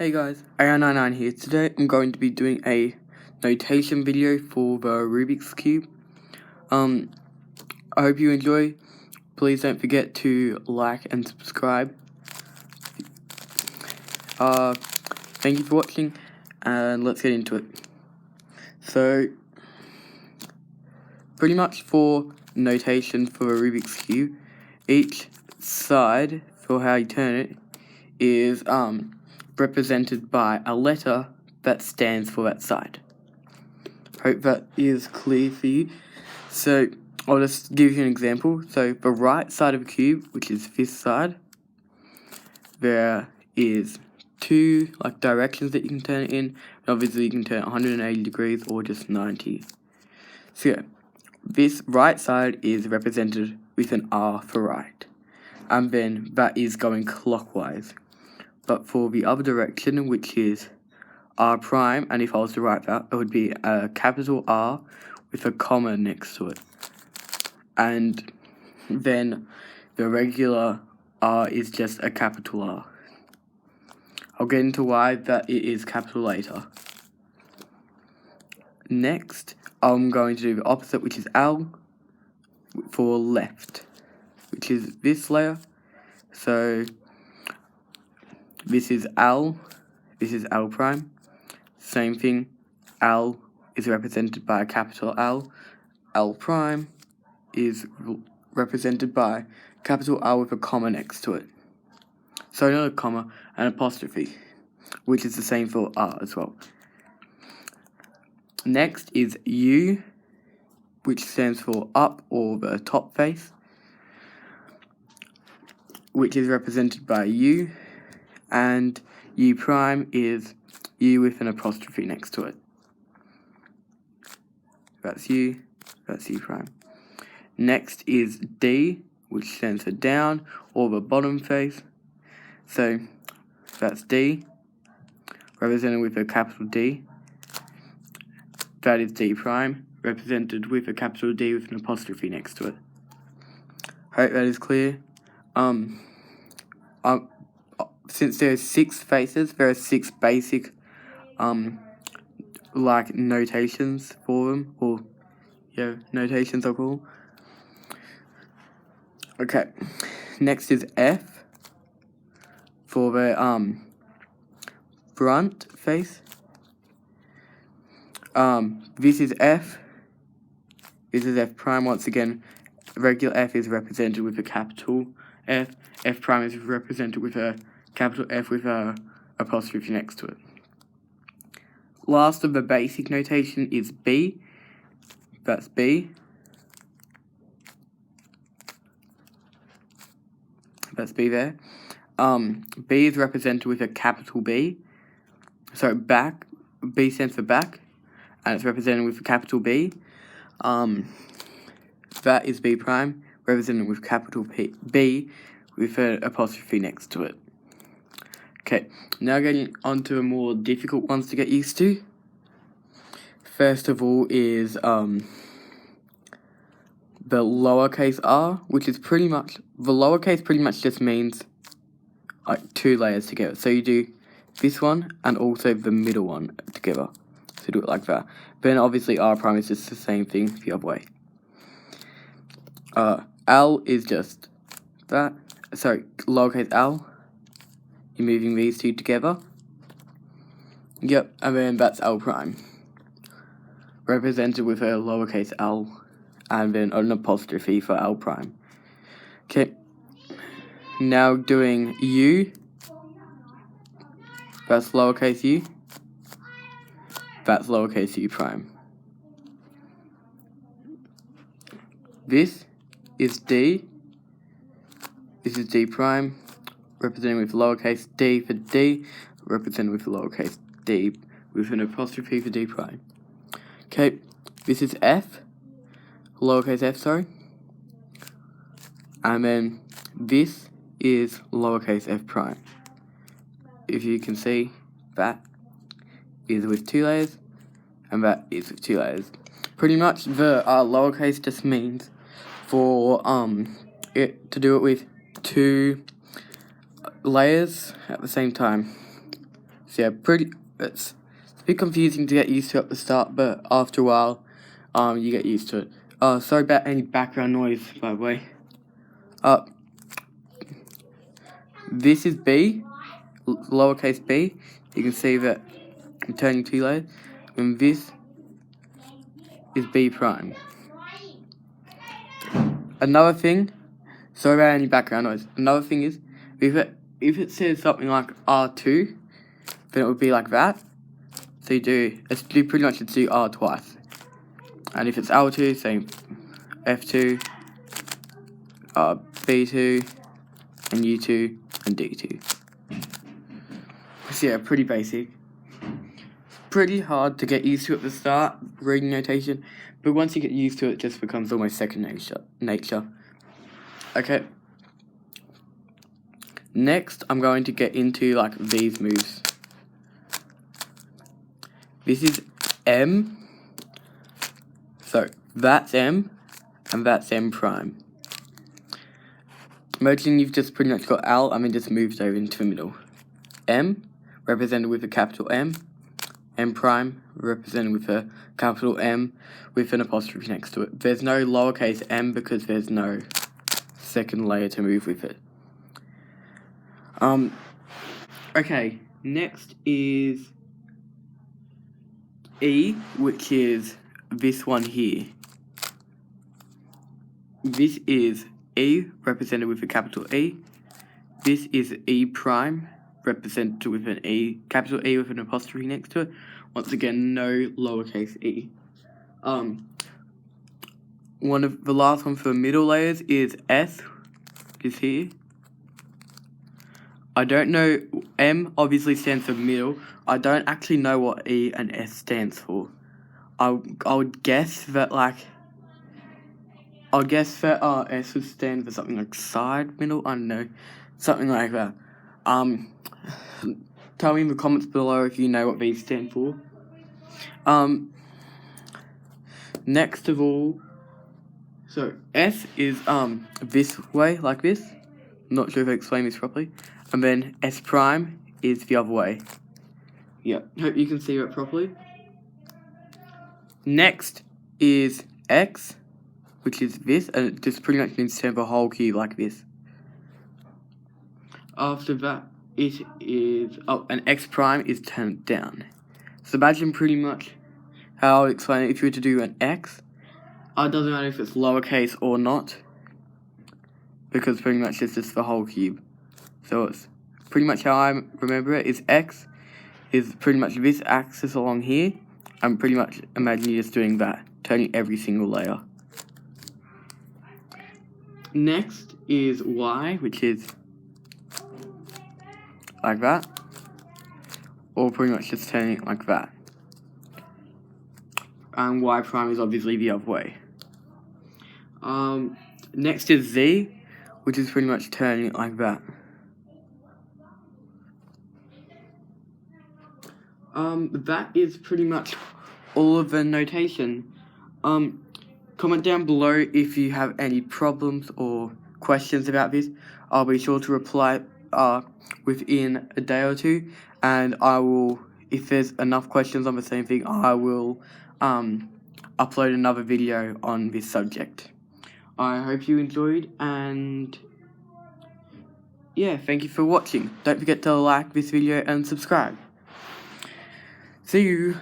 Hey guys, AR99 here. Today I'm going to be doing a notation video for the Rubik's Cube. I hope you enjoy. Please don't forget to like and subscribe. Thank you for watching, and let's get into it. So, pretty much for notation for a Rubik's Cube, each side for how you turn it is represented by a letter that stands for that side. Hope that is clear for you. So I'll just give you an example. So the right side of a cube, which is this side, there is two directions that you can turn it in. Obviously you can turn it 180 degrees or just 90. So yeah, this right side is represented with an R for right, and then that is going clockwise. But for the other direction, which is R prime, and if I was to write that, it would be a capital R with a comma next to it. And then the regular R is just a capital R. I'll get into why that it is capital later. Next, I'm going to do the opposite, which is L for left, which is this layer. So this is L, this is L prime. Same thing, L is represented by a capital L. L prime is represented by capital L with a comma next to it. So not a comma, an apostrophe, which is the same for R as well. Next is U, which stands for up or the top face, which is represented by U, and U prime is U with an apostrophe next to it. That's U prime. Next is D, which stands for down or the bottom face. So that's D, represented with a capital D. That is D prime, represented with a capital D with an apostrophe next to it. Hope that is clear. Since there are 6 faces, there are 6 basic notations for them, or notations I'll call. Okay, next is F for the front face. This is F. This is F prime. Once again, regular F is represented with a capital F. F prime is represented with a capital F with a apostrophe next to it. Last of the basic notation is B. That's B. That's B there. B is represented with a capital B. So back. B stands for back, and it's represented with a capital B. That is B prime, represented with capital B with an apostrophe next to it. Okay, now getting on to the more difficult ones to get used to. First of all is the lowercase r, which is pretty much, the lowercase pretty much just means 2 layers together. So you do this one and also the middle one together. So do it like that. Then obviously R prime is just the same thing the other way. L is just that. Sorry, lowercase L. You're moving these two together. Yep, and then that's L prime, represented with a lowercase L, and then an apostrophe for L prime. Okay, now doing U. That's lowercase u. That's lowercase u prime. This is D. This is D prime, represented with lowercase d for D, represented with lowercase d with an apostrophe for D prime. Okay, this is F, lowercase f, sorry. And then this is lowercase f prime. If you can see, that is with 2 layers, and that is with 2 layers. Pretty much the lowercase just means for it to do it with 2 layers at the same time. So yeah, it's a bit confusing to get used to at the start, but after a while, you get used to it. Sorry about any background noise, by the way. This is B, lowercase b. You can see that I'm turning 2 layers, and this is B prime. Another thing, sorry about any background noise. Another thing is, if it says something like R2, then it would be like that. So you pretty much do R twice. And if it's L2, same F2, B2, and U2, and D2. So yeah, pretty basic. Pretty hard to get used to at the start, reading notation, but once you get used to it, it just becomes almost second nature. Okay. Next, I'm going to get into like these moves. This is M. So that's M, and that's M prime. Imagine you've just pretty much got L, and then just moved over into the middle. M, represented with a capital M. M prime, represented with a capital M with an apostrophe next to it. There's no lowercase m because there's no second layer to move with it. Okay, next is E, which is this one here. This is E, represented with a capital E. This is E prime, represented with an E, capital E with an apostrophe next to it. Once again, no lowercase e. One of the last one for middle layers is S, is here. I don't know, M obviously stands for middle. I don't actually know what E and S stands for. I would guess that S would stand for something like side, middle, I don't know, something like that. Tell me in the comments below if you know what these stand for. Next of all, so S is this way, like this. I'm not sure if I explained this properly. And then S prime is the other way. Yeah, hope you can see it properly. Next is X, which is this, and it just pretty much means to have a whole cube like this. After that, it is, and X prime is turned down. So imagine pretty much how I would explain it if you were to do an X. It doesn't matter if it's lowercase or not, because pretty much it's just the whole cube. So it's pretty much how I remember it is X is pretty much this axis along here. I'm pretty much imagine you just doing that, turning every single layer. Next is Y, which is like that, or pretty much just turning it like that. And Y prime is obviously the other way. Next is Z, which is pretty much turning it like that. That is pretty much all of the notation. Comment down below if you have any problems or questions about this. I'll be sure to reply within a day or two, and I will, if there's enough questions on the same thing, I will upload another video on this subject. I hope you enjoyed, and yeah, thank you for watching. Don't forget to like this video and subscribe. See you!